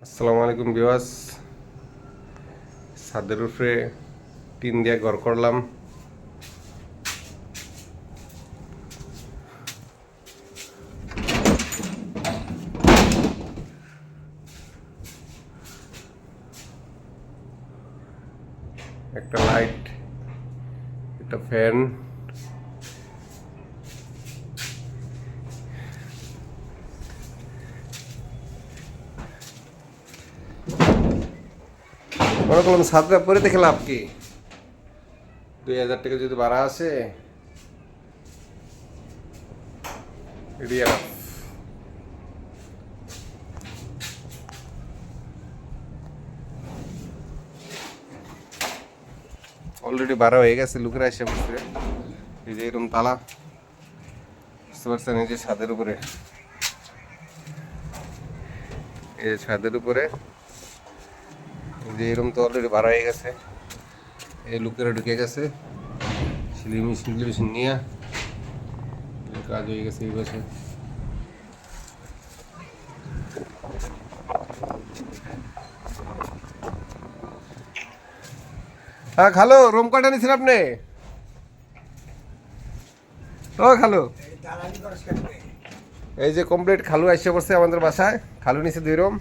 আসসালামু আলাইকুম ভিউয়ার্স। ছাদের উপরে টিন দিয়ে ঘর করলাম। একটা লাইট, একটা ফ্যান, মনে করলাম ছাদটা পরে দেখে লাভ কি, 2000 টাকা যদি ভাড়া আসে এটি enough। অলরেডি ভাড়া হয়ে গেছে, লোকেরা এসে বসছে। এই যে এরকম তালা, বুঝতে পারছেন? এই যে ছাদের উপরে, এই যে ছাদের উপরে এই যে এরকম তো অলরেডি ভাড়া হয়ে গেছে। এই লোকেরা ঢুকে গেছে সিলিং মেশিন নিয়ে, কাজ হয়ে গেছে এই বছর। হ্যাঁ খালো, রুম কয়টা নিয়েছেন আপনি? ও খালু, এই যে কমপ্লিট খালু এসে পড়ছে আমাদের বাসায়। খালু নিচে 2 রুম।